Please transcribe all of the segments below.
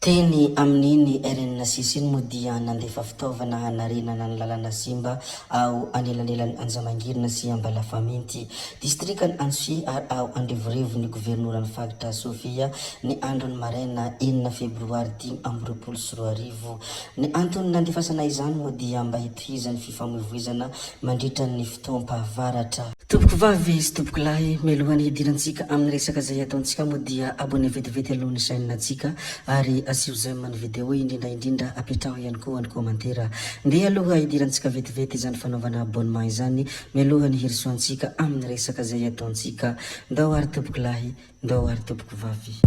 Teny amin'iny RN Sisiny moa dia nandefa fitaovana hanarenana ny lalana Simba ao anelanelan'ny Anjamangirina sy Ambalafaminty distrikan Antsy ary ao Andrivorevo ny governoran'ny Fagatra Sofia ny andron'ny maraina 9 febroary 2024. Ny antony nandefasana izany moa dia mba hitohizan'ny fifamoivoizana mandritra ny fotoam-pahavaratra. Tompoko vavy sy tompoko lahy, mialohan'ny hidirantsika amin'ny resaka izay ataontsika moa dia abonné vetivety alohan'ny chaîne-natsika ary asio j'aime ny vidéo indrindra apetraho ihany koa ny commentaire. Ndeha aloha hidirantsika vetivety izany fanaovana abonnement izany, mialohan'ny hirisoantsika amin'ny resaka izay ataontsika. Ndao ary tompoko lahy, ndao ary tompoko vavy.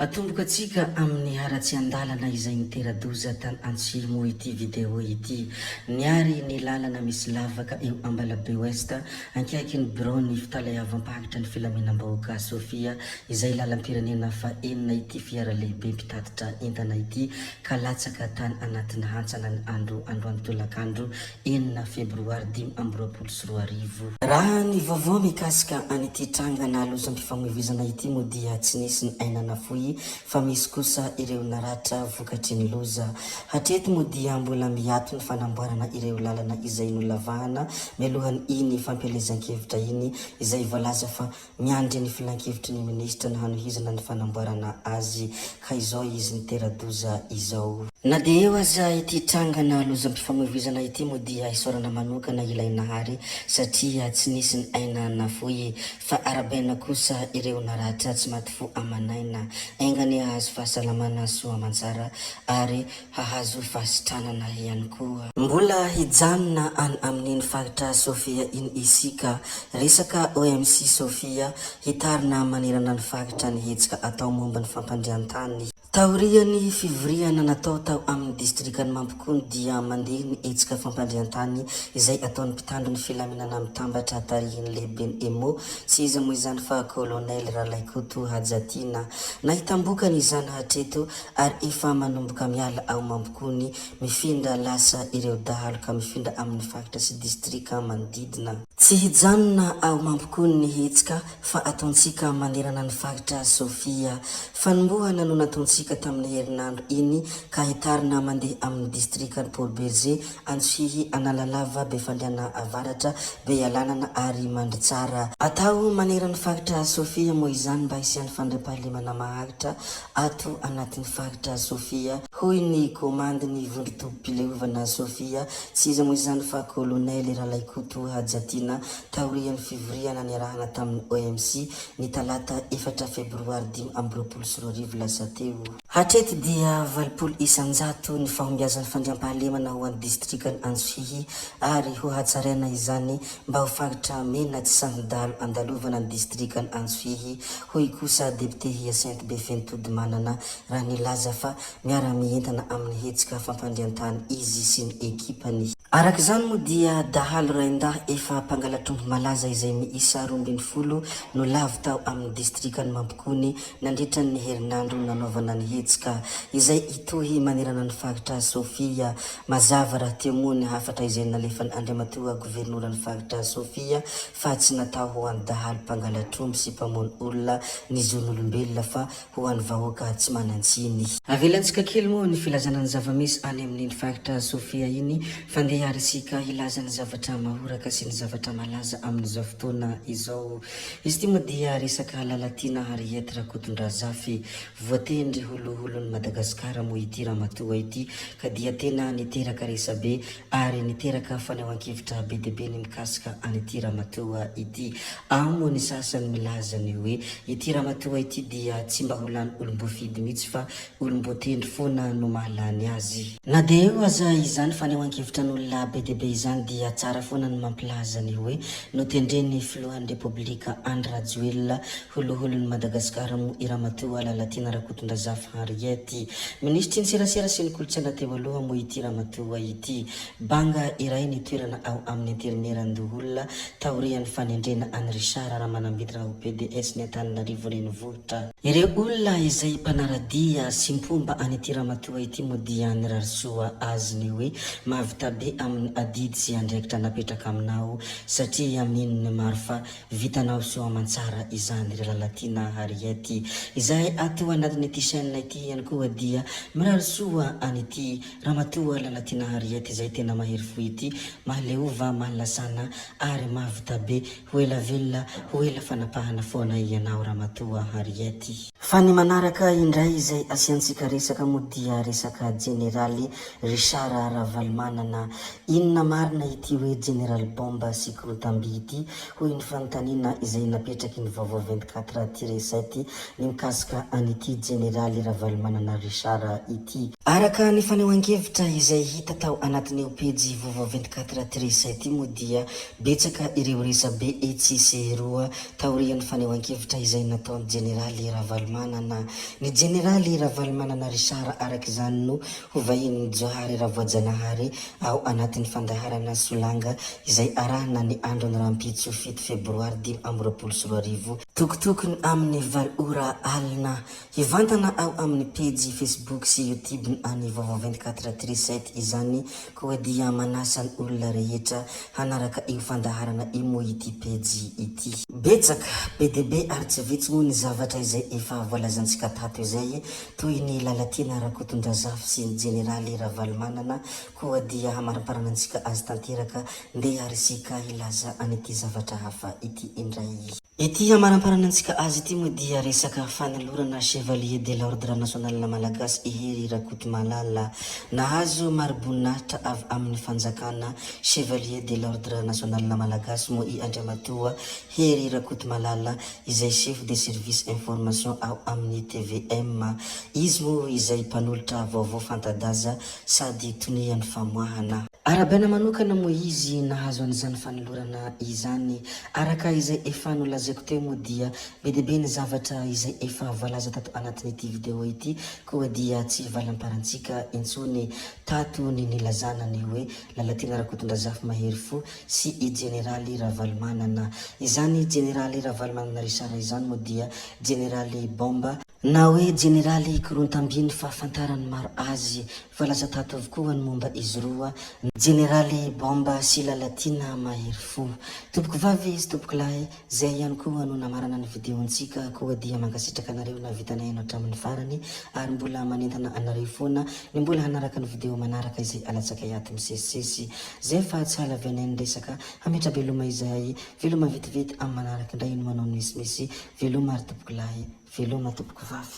Atomboka atsika amin'ny haratsy andalana izay niteradoza tany Antsimo ity vidéo ity. Niary ny lalana misy lavaka eo Ambalabe Ouest ankaiky ny bureau ny fitalahavam-pahitra ny filaminam-bahoaka Sofia izay lalam-pirenena fa enina ity fiara lehibe mpitatitra entana ity ka latsaka tany anatin'ny hantsana ny androany tolakandro 9 febroary 2024. Raha ny vaovao mikasika an'ity trangana alozam-pifamoivoizana ity moa dia tsy nisy ny ainana foy fa misy kosa ireo naratra vokatry ny loza. Hatreto moa dia mbola miato ny fanamboarana ireo lalana izay nolavahana mialohan'ny iny fampielezan-kevitra iny izay voalaza fa miandry ny filan-kevitry ny ministra ny hanohizana ny fanamboarana azy ka izao izy niteradoza izao. Na dia eo aza ity trangana lozam-pifamoivoizana ity moa dia isorana manokana ilainahary satria tsy nisy ny aina nafoy fa arabaina kosa ireo naratra tsy maty fo amanaina engany hahazo fahasalamana soa amantsara ary hahazo fahasitranana ihany koa. Mbola hijanona any amin'iny Fagatra Sofia iny isika resaka OMC Sofia hitarina manerana ny Fagatra ny hetsika atao momba ny fampandriantany. Taorian'ny fivoriana natao tao amin'ny distrikany Mampikony dia mandeha ny hetsika fampandriantany izay ataon'ny mpitandro ny filaminana mitambatra tarihiny lehibe ny EMO sy iza moa izany fa Colonel Ralaikoto Hajatina. Nahitambokany izany hatreto ary efa manomboka miala ao Mampikony mifindra lasa ireo dahalo ka mifindra amin'ny Fagatra sy distrika manodidina. Tsy hijanona ao Mampikony ny hetsika fa ataontsika manerana ny Fagatra Sofia. Fanombohana no nataontsika tamin'ny herinandro iny ka hitarina mandeha amin'ny distrikany Paul Berger Antsihy Analalava Befandriana Avaratra Bealanana ary Mandritsara. Atao manerana ny Fagatra Sofia moa izany mba hisian'ny fandriampahalemana mahagitra ato anatin'ny Fagatra Sofia hoy ny komandy ny vondrotom-pileovana Sofia tsy iza moa izany fa Colonel Ralaikoto Hajatina taorian'ny fivoriana niarahana tamin'ny OMC ny talata 4 febroary 2024 lasa teo. Hatreto dia 20 isanjato ny fahombiazan'ny fandriampahalemana ho an'ny distrikany Antsihy ary ho hatsaraina izany mba ho Fagatra mena tsy sandalo andalovana ny distrikany Antsihy hoy kosa député Hyacinthe Befentody Manana raha nilaza fa miara-mientana amin'ny hetsika fampandriantany izy sy ny ekipany. Araka izany moa dia dahalo raindah efa mpangalatrombo malaza izay miisa 12 no lavy tao amin'ny distrikany Mampikony nandritra ny herinandro nanaovana ny hetsika izay itohy manerana ny Fagatra Sofia. Mazava raha teo moa ny hafatra izay nalefany Andriamatoa governoran'ny Fagatra Sofia fa tsy natao ho an'ny dahalo mpangalatrombo sy mpamony olona ny zon'olombelona fa ho an'ny vahoaka tsy manantsiny. Avelantsika kely moa ny filazana ny zavamisy any amin'iny Fagatra Sofia iny fandeha arisika hilaza ny zavatra mahoraka sy ny zavatra malaza amin'izao fotoana izao. Izy ity moa dia resaka lalatiana ary etra Kotondrazafy voatendry holoholon'ny Madagasikara moa ity ramatoa ity ka dia tena niteraka resabe ary niteraka fanehoan-kevitra be dia be ny mikasika an'ity ramatoa ity. Ao moa ny sasany milaza ny hoe ity ramatoa ity dia tsy mba ho lany olom-boafidy mihitsy fa olom-boatendry foana no mahalany azy. Na dia eo aza izany fanehoan-kevitra no olona be dia be izany dia tsara foana ny mampilaza ny hoe notendreny filohan'ny repoblika Andry Rajoelina holoholon'ny Madagasikara mo i Ramatoa Lalatiana Rakotondrazafy Henriety. Ministry ny serasera sy ny kolontsaina teo aloha mo ity Ramatoa ity. Banga iray ny toerana ao amin'ny interneran-doholona taorian'ny fanendrena an'i Richard Ramanambitra ho PDS ny Antananarivo renivohitra. Ireo olona izay mpanaradia sy mpomba an'ity Ramatoa ity mo dia nirarisoa azy ny hoe mahavita be amin'ny adidy sy andraikitra napetraka aminao satria amin'inony maro fa vitanao soa amantsara izany ry Lalatiana Henriety. Izay ato anatin'ity chaîne ity ihany koa dia mirarisoa an'ity Ramatoa Lalatiana Henriety izay tena mahery fo ity, mahaleova mahalasana ary mahavita be ho ela velona ho ela fanapahana foana ianao Ramatoa Henriety. Fa ny manaraka indray izay asiantsika resaka mo dia resaka generaly Richard Ravalomanana. Inona marina ity hoe General Bomba sy Korotamby ity hoy ny fanontaniana izay napetraky ny vaovao 24/7 ny mikasika an'ity Generaly Ravalomanana Richard ity. Araka ny fanehoan-kevitra izay hita tao anatin'io pejy vaovao 24/7 mo dia betsaka ireo resabe etsy sy roa taorian'ny fanehoan-kevitra izay nataon'ny Generaly Ravalomanana. Ny Generaly Ravalomanana Richard araka izany no hovahin'ny Johary Ravoajanahary ao anatin'ny fandaharana Solanga izay arahana ny andron'ny rampitso 7 febroary 2024 tokotokony amin'ny 20 ora alina. Hivantana ao amin'ny pejy Facebook sy YouTube any vaovao 24/7 izany koa dia manasa ny olona rehetra hanaraka io fandaharana io mo ity pejy ity. Betsaka be dia be ary tsy vitsy moa ny zavatra izay efa voalazantsika tato izay toy ny Lalatiana Rakotondrazafy sy ny Generaly Ravalomanana koa dia hamariparana antsika azy tanteraka ndeha arisika hilaza an'ity zavatra hafa ity indray. Ity hamaramparana antsika azy ity mo dia resaka fanolorana Chevalier de l'Ordre National Malagasy Ihery Rakotomalala. Nahazo mariboninahitra avy amin'ny fanjakana Chevalier de l'Ordre National Malagasy mo i Andriamatoa Hery Rakotomalala izay chef de service information ao amin'ny TVM. Izy mo izay mpanolotra vaovao fantadaza sady tonian'ny famoahana. Arabaina manokana mo izy nahazo an'izany fanolorana izany araka izay efa nolazaiko teo mo dia be dia be ny zavatra izay efa voalaza tato anatin'ity video ity koa dia tsy valamparantsika intsony tato ny nilazana ny hoe Lalatiana Rakotondrazafy mahery fo sy i Generaly Ravalomanana. Izany Generaly Ravalomanana Richard izany mo dia Generaly Bomba na hoe Generaly Korotamby ny fahafantarany maro azy voalaza tato avokoa ny momba izy roa Generaly Bomba sy Lalatiana mahery fo. Tompoko vavy sy tompoko lahy, zay ihany koa no namarana ny videontsika koa dia mankasitraka anareo na vitanay ianao hatramin'ny farany ary mbola manentana anareo foana ny mbola hanaraka ny video manaraka izay alatsaka iato misesisesy zay fa tsy halavianay ny resaka hametra veloma izay veloma vetivety amin'ny manaraka indray no manao ny misimisy veloma ary tompoko lahy veloma tompoko vavy.